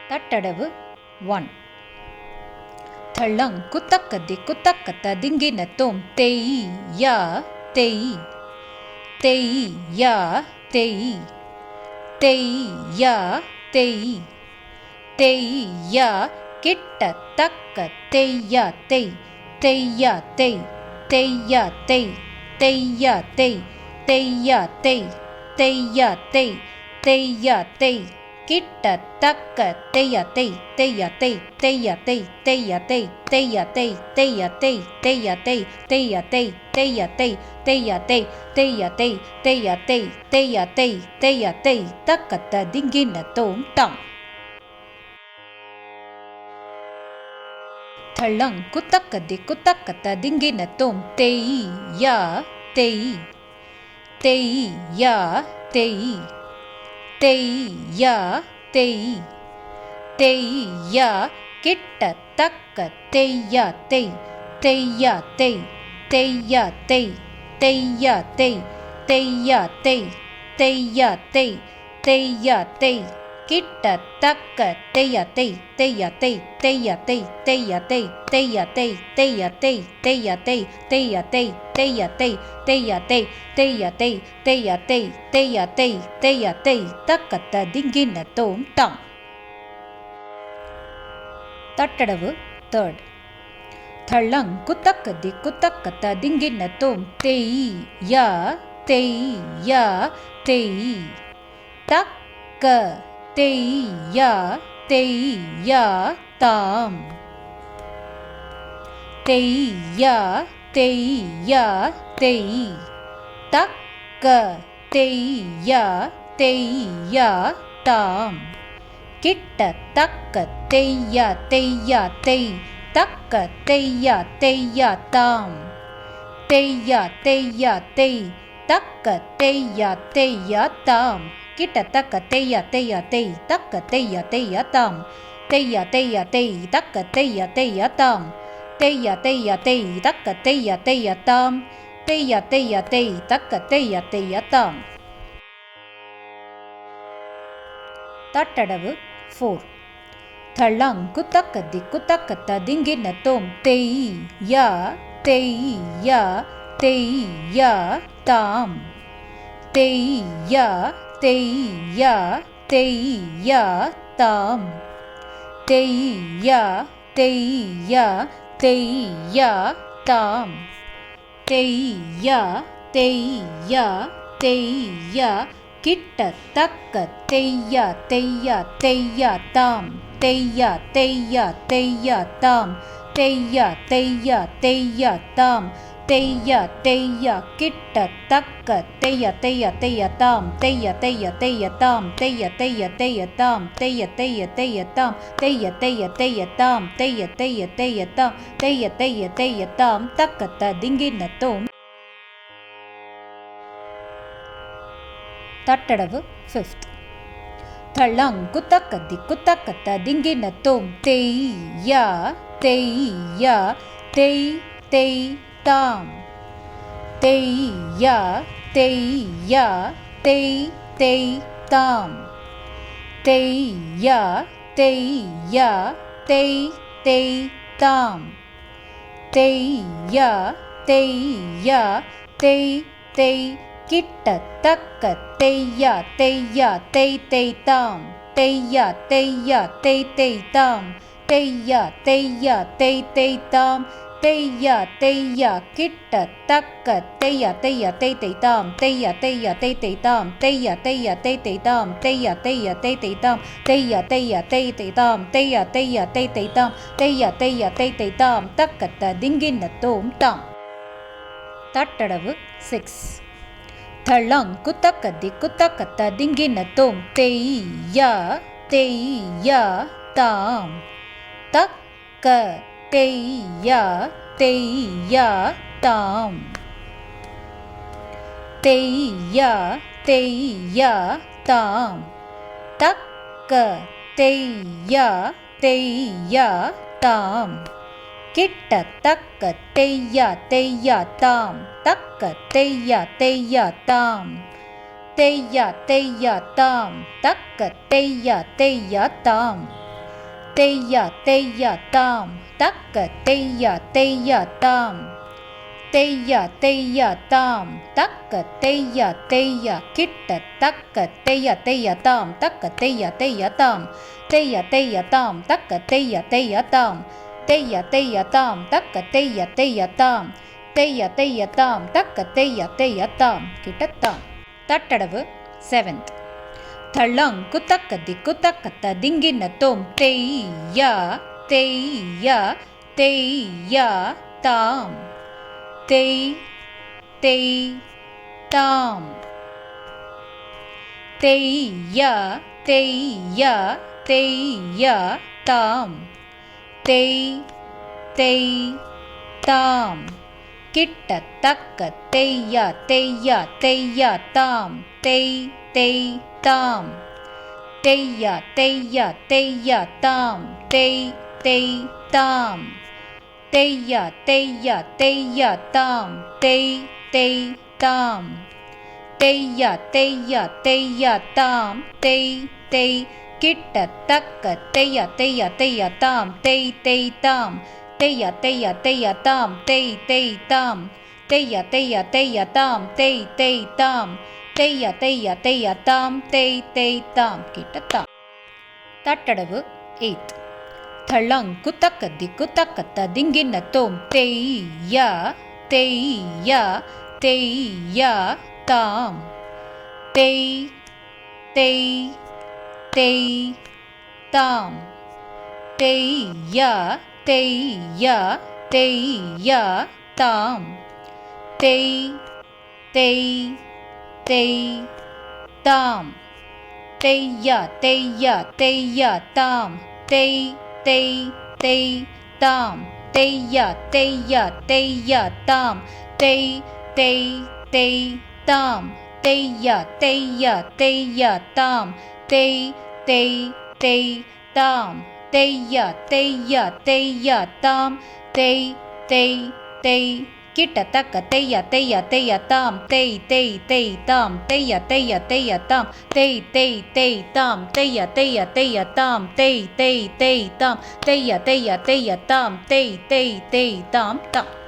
தட்டடவு 1. தள்ளங் குத்தக்கதி குத்தக்கத்த திங்கின தோம் தேய் யா தேய் தேய் யா தேய் தேய் யா தேய் தேய் யா கிட்ட தக்க தேய்யா தேய் தேய்யா தேய் தேய்யா தேய் தேய்யா தேய் தேய்யா தேய் தேய்யா தேய் தேய்யா தேய் கிட்ட தக்க தேய்யா தேய் தேய்யா தேய் தேய்யா தேய் தேய்யா தேய் தேய்யா தேய் தேய்யா தேய் தேய்யா தேய் தேய்யா தேய் தேய்யா தேய் தேய்யா தேய் தேய்யா தேய் தேய்யா தேய் தேய்யா தேய் தேய்யா தேய் தக்கத்த திங்கின தோம் தாம் தள்ளங் குத்தக்கதி குத்தக்கத்த திங்கின தோம் தேய் யா தேய் தேய் யா தேய் தேய் யா தேய் தேய் யா கிட்ட தக்க தேய்யா தேய் தேய்யா தேய் தேய்யா தேய் தேய்யா தேய் தேய்யா தேய் தேய்யா தேய் தேய்யா தேய் கிட்ட தக்க தேய்யா தேய் தேய்யா தேய் தேய்யா தேய் தேய்யா தேய் தேய்யா தேய் தேய்யா தேய் தேய்யா தேய் தேய்யா தேய் தேய்யா தேய் தேய்யா தேய் தேய்யா தேய் தேய்யா தேய் தேய்யா தேய் தேய்யா தேய் தக்கத்த திங்கின தோம் தாம் தட்டடவு 3. தள்ளங் குத்தக்கதி குத்தக்கத்த திங்கின தோம் தேய் யா தேய் யா தேய் தக்க தேய்யா தேய்யா தாம் தேய்யா தேய்யா தேய் தக்க தேய்யா தேய்யா தாம் கிட்ட தக்க தேய்யா தேய்யா தேய் தக்க தேய்யா தேய்யா தாம் தேய்யா தேய்யா தேய் தக்க தேய்யா தேய்யா தாம் கிட்ட தக்க தேய்யா தேய்யா தேய் தக்க தேய்யா தேய்யா தாம் தேய்யா தேய்யா தேய் தக்க தேய்யா தேய்யா தாம் தேய்யா தேய்யா தேய் தக்க தேய்யா தேய்யா தாம் தேய்யா தேய்யா தேய் தக்க தேய்யா தேய்யா தாம் தட்டடவு 4. தள்ளங் குத்தக்கதி குத்தக்கத்த திங்கின தோம் தேய் யா தேய்யா தேய்யா தாம் தேய்யா தேய்யா தேய்யா தாம் தேய்யா தேய்யா தேய்யா தாம் தேய்யா தேய்யா தேய்யா கிட்ட தக்க தேய்யா தேய்யா தேய்யா தாம் தேய்யா தேய்யா தேய்யா தாம் தேய்யா தேய்யா தேய்யா தாம் தேய்யா தேய்யா கிட்ட தக்க தேய்யா தேய்யா தேய்யா தாம் தேய்யா தேய்யா தேய்யா தாம் தேய்யா தேய்யா தேய்யா தாம் தேய்யா தேய்யா தேய்யா தாம் தேய்யா தேய்யா தேய்யா தாம் தேய்யா தேய்யா தேய்யா தாம் தேய்யா தேய்யா தேய்யா தாம் தக்கத்த திங்கின தோம் தட்டடவு 5. தள்ளங் குத்தக்கதி குத்தக்கத்த திங்கின தோம் தேய்யா தேய்யா தேய் தேய் தாம் தேய்யா தேய்யா தேய் தேய் தாம் தேய்யா தேய்யா தேய் தேய் தாம் தேய்யா தேய்யா தேய் தேய் கிட்ட தக்க தேய்யா தேய்யா தேய் தேய் தாம் தேய்யா தேய்யா தேய் தேய் தாம் தேய்யா தேய்யா தேய் தேய் தாம் தேய்யா தேய்யா கிட்ட தக்க தேய்யா தேய்யா தேய் தேய் தாம் தேய்யா தேய்யா தேய் தேய் தாம் தேய்யா தேய்யா தேய் தேய் தாம் தேய்யா தேய்யா தேய் தேய் தாம் தேய்யா தேய்யா தேய் தேய் தாம் தேய்யா தேய்யா தேய் தேய் தாம் தேய்யா தேய்யா தேய் தேய் தாம் தக்கத்த திங்கின தோம் தாம் தட்டடவு 6. தள்ளங் குத்தக்கதி குத்தக்கத்த திங்கின தோம் தேய்யா தேய்யா தாம் தக்க தேய்யா தேய்யா தாம் தேய்யா தேய்யா தாம் தக்க தேய்யா தேய்யா தாம் கிட்ட தக்க தேய்யா தேய்யா தாம் தக்க தேய்யா தேய்யா தாம் தேய்யா தேய்யா தாம் தக்க தேய்யா தேய்யா தாம் தெய்யா தெய்யா தாம் தக்க தெய்யா தெய்யா தாம் தெய்யா தெய்யா தாம் தக்க தெய்யா தெய்யா கிட்ட தக்க தெய்யா தெய்யா தாம் தக்க தெய்யா தெய்யா தாம் தெய்யா தெய்யா தாம் தக்க தெய்யா தெய்யா தாம் தெய்யா தெய்யா தாம் தக்க தெய்யா தெய்யா தாம் தெய்யா தெய்யா தாம் தக்க தெய்யா தெய்யா தாம் கிட்டத்தாம். தட்டடவு 7th. தள்ளங்கு தக்க திக்கு தக்க ததிங்கின தோம் தெய்யா தெய்யா தெய்யா தாம் தெய் தெய் தாம் தெய்யா தெய்யா தெய்யா தாம் தெய் தெய் தாம் கிட்ட தக்க தெய்யா தெய்யா தெய்யா தாம் தெய் தெய் தாம் தெய்யா தெய்யா தெய்யா தாம் தெய் தெய் தாம் தெய்யா தெய்யா தெய்யா தாம் தெய் தெய் தாம் தெய்யா தெய்யா தெய்யா தாம் தெய் தெய் கிட்ட தக்க தெய்யா தெய்யா தெய்யா தாம் தெய் தெய் தாம் தெய்யா தெய்யா தெய்யா தாம் தெய் தெய் தாம் தெய்யா தெய்யா தெய்யா தாம் தெய் தெய் தாம் தெய்யா தெய்யா தெய்யா தாம் தெய் தெய் தாம் கிட்டத்தாம். தட்டடவு 8th. தள்ளங்கு தக்க திக்கு தக்க ததிங்கின தோம் தெய்யா தெய்யா தெய்யா தாம் தெய் தெய் தெய் தாம் தெய்யா தெய்யா தெய்யா தாம் தெய் தெய் தெய் தாம் தெய்யா தெய்யா தெய்யா தாம் தெய் தெய் தெய் தாம் தெய்யா தெய்யா தெய்யா தாம் தெய் தெய் தெய் தாம் தெய்யா தெய்யா தெய்யா தாம் தெய் தெய் தெய் தாம் தெய்யா தெய்யா தெய்யா தாம் தெய் தெய் தெய் கிட்ட தக்க தெய்யா தெய்யா தெய்யா தாம் தெய் தெய் தெய் தாம் தெய்யா தெய்யா தெய்யா தாம் தெய் தெய் தெய் தாம் தெய்யா தெய்யா தெய்யா தாம் தெய் தெய் தெய் தாம் தெய்யா தெய்யா தெய்யா தாம் தெய் தெய் தெய் தாம் தாம்.